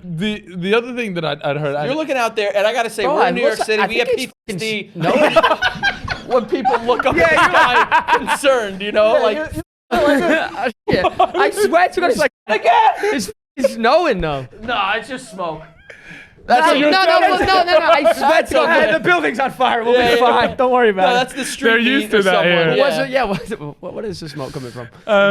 The other thing that I'd heard. You're looking out there, and I gotta say, we're in New York City. We have PTSD. When people look up at the sky concerned, you know, I swear to God, it's like it's snowing though. No, it's just smoke. No, I swear to God. The building's on fire. We'll be fine. Don't worry about No, it. that's the street. They're used to that here. What is the smoke coming from?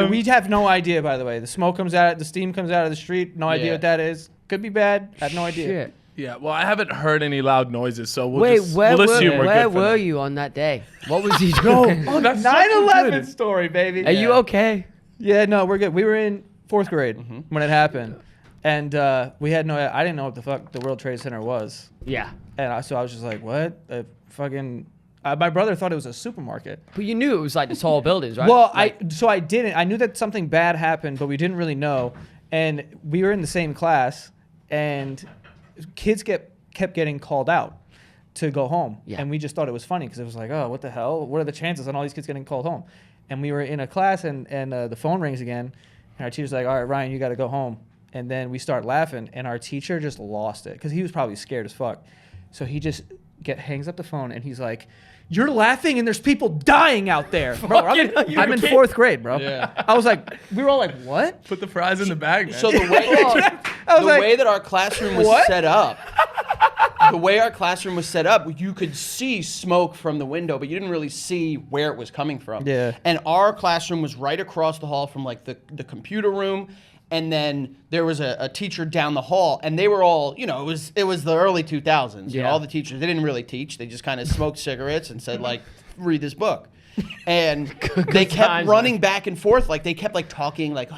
We have no idea, by the way. The smoke comes out, the steam comes out of the street. No idea what that is. Could be bad. I have no idea. Shit. Yeah, well, I haven't heard any loud noises, so we'll Wait, assume where we're good were you on that day? What was he doing? Oh, 9/11 story, baby. Are you okay? Yeah, no, we're good. We were in 4th grade when it happened. And we had I didn't know what the fuck the World Trade Center was. Yeah. And so I was just like, what? My brother thought it was a supermarket. But you knew it was like the tall buildings, right? Well, I didn't. I knew that something bad happened, but we didn't really know. And we were in the same class, and kids kept getting called out to go home. Yeah. And we just thought it was funny because it was like, oh, what the hell? What are the chances on all these kids getting called home? And we were in a class, and the phone rings again, and our teacher's like, all right, Ryan, you got to go home. And then we start laughing, and our teacher just lost it because he was probably scared as fuck. So he just hangs up the phone, and he's like, "You're laughing, and there's people dying out there, bro." I'm in 4th grade, bro. Yeah. I was like, we were all like, "What?" Put the fries in the bag, man. So the way that our classroom was set up, you could see smoke from the window, but you didn't really see where it was coming from. Yeah. And our classroom was right across the hall from like the computer room. And then there was a teacher down the hall, and they were all, you know, it was the early 2000s. You know, all the teachers, they didn't really teach. They just kind of smoked cigarettes and said, like, read this book. And they kept running back and forth. Like, they kept, like, talking, like,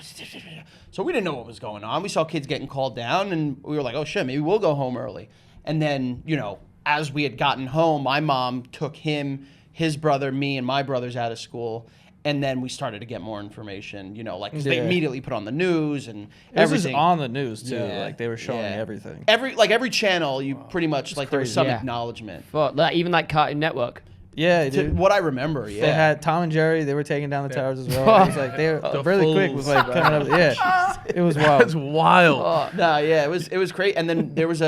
so we didn't know what was going on. We saw kids getting called down, and we were like, oh, shit, maybe we'll go home early. And then, you know, as we had gotten home, my mom took him, his brother, me, and my brothers out of school. And then we started to get more information, you know, like, cause they immediately put on the news and everything. This was on the news, too. Yeah. Like, they were showing everything. Every channel, you pretty much, like, there was some acknowledgement. Well, even like Cartoon Network. Yeah, dude. What I remember, They had Tom and Jerry. They were taking down the towers as well. It was like, they were really quick. It was like coming up. Yeah, it was wild. That's wild. No, yeah, it was great. And then there was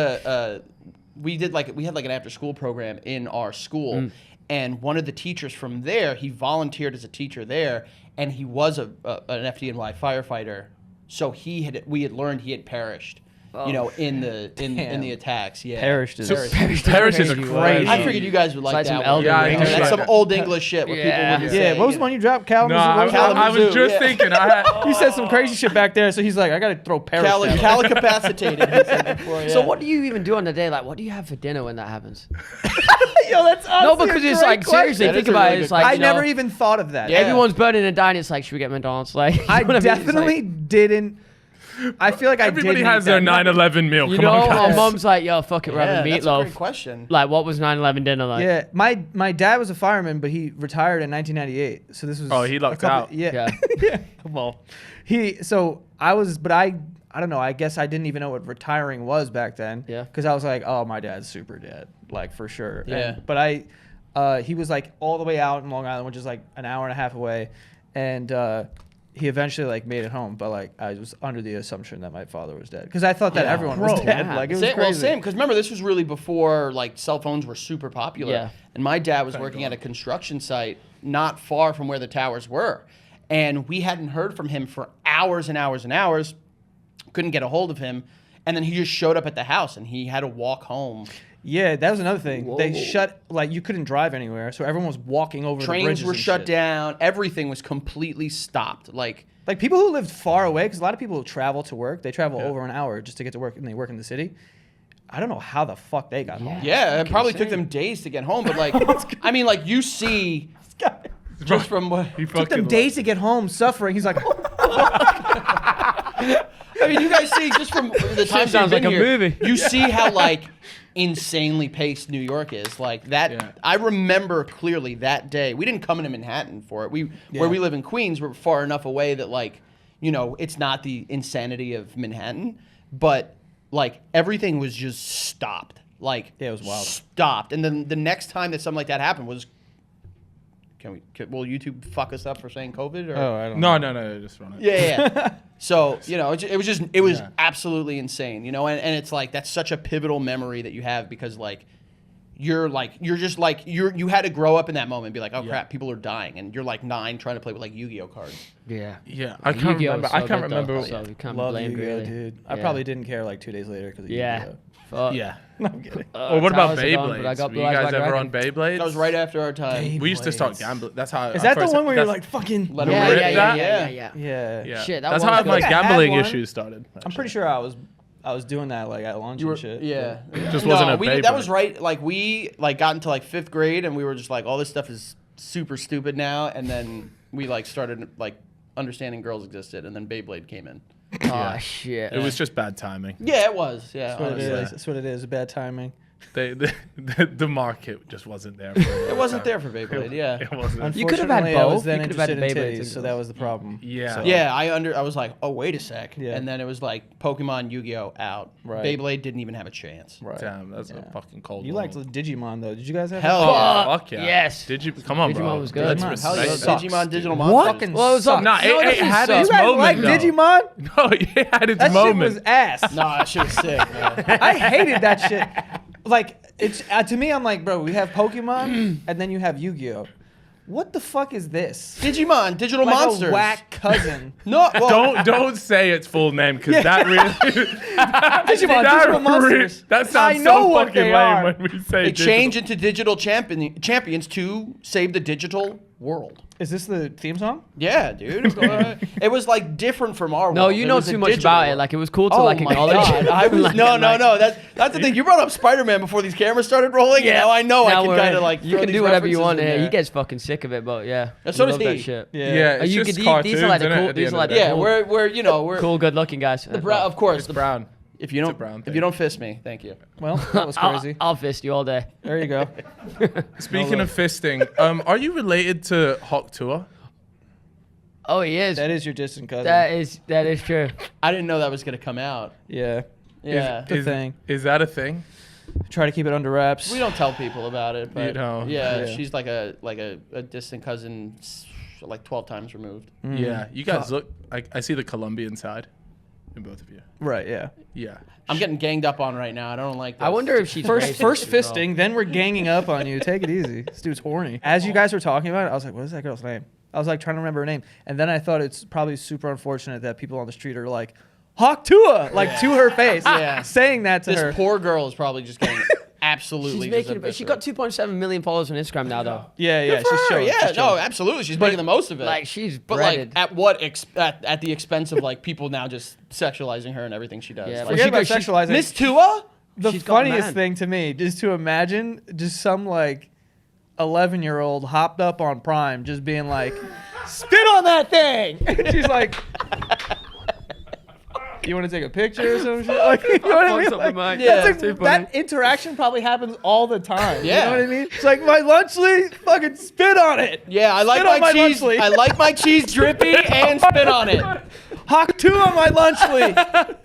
we had like an after school program in our school. And one of the teachers from there, he volunteered as a teacher there, and he was an FDNY firefighter. So we had learned he had perished, you know, in the attacks. Yeah, perished is Perished is a crazy. I figured you guys would like that. That's some old English shit. Where people would say, what was the one you dropped? Kalamazoo. I was just thinking. He said some crazy shit back there, so he's like, I gotta throw perish. Calicapacitated. He said before, yeah. So what do you even do on the day? Like, what do you have for dinner when that happens? Yo, that's no, because it's like seriously, think about it. It's like I never even thought of that. Yeah. Everyone's burning and dying. It's like, should we get McDonald's? Like, I definitely didn't. I feel like everybody has their 9/11 meal. You know, our mom's like, yo, fuck it, we're having meatloaf. That's a great question. Like, what was 9/11 dinner like? Yeah, my dad was a fireman, but he retired in 1998. So this was he lucked out. Yeah. Well, I don't know. I guess I didn't even know what retiring was back then. Yeah. Because I was like, oh, my dad's super dead, like for sure. Yeah. But he was like all the way out in Long Island, which is like an hour and a half away, and he eventually like made it home. But like I was under the assumption that my father was dead because I thought that everyone was dead. Like it was crazy. Well, same. Because remember, this was really before like cell phones were super popular. Yeah. And my dad was working at a construction site not far from where the towers were, and we hadn't heard from him for hours and hours and hours. Couldn't get a hold of him, and then he just showed up at the house, and he had to walk home. Yeah, that was another thing. Whoa. They shut, like, you couldn't drive anywhere, so everyone was walking over the bridges. Trains were shut down. Everything was completely stopped. Like people who lived far away, because a lot of people who travel to work, they travel over an hour just to get to work, and they work in the city. I don't know how the fuck they got home. Yeah, it probably took them days to get home, but like, I mean, like, you see, just from what it took them days to get home, suffering. He's like, I mean, you guys see just from the time sounds like a movie. You see how like insanely paced New York is. Like that, I remember clearly that day. We didn't come into Manhattan for it. Where we live in Queens, we're far enough away that like, you know, it's not the insanity of Manhattan, but like everything was just stopped. Like it was wild. Stopped, and then the next time that something like that happened was will YouTube fuck us up for saying COVID? Or? Oh, I don't know. No, just run it. Yeah. So, you know, it was absolutely insane, you know, and it's like, that's such a pivotal memory that you have because like, you had to grow up in that moment and be like, oh crap, people are dying. And you're like 9 trying to play with like Yu-Gi-Oh cards. Yeah. Yeah, I can't Yu-Gi-Oh remember. is I so can't good, though, remember. so you can't be Love blamed, Yu-Gi-Oh, really. dude. I Yeah. probably didn't care like 2 days later because of Yeah. Yu-Gi-Oh. Fuck. Yeah. No, I'm kidding. Or what about Towers are gone, but I Beyblades? got Were Blue you Eyes guys White ever Dragon. on Beyblades? That was right after our time. We used to start Beyblades. gambling. That's how. Is that the first- one where you're that's- like fucking? Let Yeah, him rip yeah, yeah, that? yeah, yeah, Yeah. Yeah. Shit, that that's one how was my good. I had gambling one. issues started. I'm pretty sure I was doing that like at lunch You were, and shit. yeah. Just wasn't a that Beyblade. was right. Like we like got into like 5th grade and we were just like, all this stuff is super stupid now. And then we like started like understanding girls existed, and then Beyblade came in. Oh shit. It was just bad timing. Yeah, it was. Yeah, That's what it honestly. is. That's what it is. Bad timing. The market just wasn't there. For It wasn't there for Beyblade. Yeah. It wasn't. You could have had Unfortunately, I was both. then You could have had interested in Beyblades titties, and so that was the problem. Yeah. So- Yeah, I was like, oh wait a sec, Yeah. and then it was like Pokemon, Yu-Gi-Oh out. Right. Beyblade didn't even have a chance. Right. Damn, that's Yeah. a fucking cold. You liked the Digimon though? Did you guys have? Hell Oh, yeah. fuck yeah. Yes. Did you come on, bro? Digimon was good. Let's Digimon, hell yeah. respect Sucks, it. Digimon Digital What? Monsters. Fucking Well, it was sucks. Nah, You know what it had sucks? its You guys moment. like though. Digimon? No, it had its That moment. shit was ass. Nah, that shit was sick, man. I hated that shit. Like it's to me, I'm like, bro, we have Pokemon and then you have Yu-Gi-Oh. What the fuck is this? Digimon, Digital Like Monsters. a whack cousin. No, well, Don't say its full name because that really Digimon, Digital that, Monsters. that sounds I know so what fucking they lame are. when we say they digital. change into digital champions to save the digital world. Is this the theme song? Yeah, dude. It was like different from our No, world. you It know was a too much digital about it. world. Like it was cool to Oh like my acknowledge. God. I was Like, no. like- That's the thing. You brought up Spider-Man before these cameras started rolling. Yeah. Now I know Now I can we're kind in. of like you throw can these do whatever you references want. in Yeah, there. he gets fucking sick of it, but yeah. And so we does love he. That shit. Yeah, it's you just could- cartoons. these are like the innit, cool- at the these end are of like the the day. Yeah, we're you know we're Cool, good-looking guys. of course It's brown. If you It's a don't brown if thing. you don't fist me, thank you. Well, that was crazy. I'll fist you all day. There you go. Speaking of fisting, are you related to Hawk Tour? Oh, he is. That is your distant cousin. That is true. I didn't know that was gonna come out. Yeah. Yeah, The thing. Is that a thing? Try to keep it under wraps. we don't tell people about it, but You know. yeah, Yeah. she's like a distant cousin, like 12 times removed. Yeah, you guys look. I see the Colombian side in both of you. Right. Yeah. Yeah. I'm getting ganged up on right now. I don't like this. I wonder if she's First racist as well. fisting, then we're ganging up on you. Take it easy. This dude's horny. As you guys were talking about it, I was like, what is that girl's name? I was like trying to remember her name. And then I thought it's probably super unfortunate that people on the street are like, Hawk Tua, like to her face. Yeah. Saying that to This her. poor girl is probably just getting absolutely. She's making. just She got 2.7 million followers on Instagram now, though. Yeah, Good for she's her. showing. Yeah, she's no, showing. absolutely. She's making the most of it. Like she's but breaded. like, at what at the expense of like people now just sexualizing her and everything she does. Yeah, Like, but Forget about she's- sexualizing. Miss Tua. The she's gone funniest mad. thing to me is to imagine just some like 11-year-old hopped up on Prime just being like, spit on that thing. And she's like, you want to take a picture or some shit? Like, you know what I mean? Something Like, like- Yeah. that's Too like, funny. that interaction probably happens all the time. Yeah. You know what I mean? It's like, my lunchly, fucking spit on it. Yeah, I like Spit on my my cheese. lunchly. I like my cheese drippy and spit on it. Hawk 2 on my lunchly.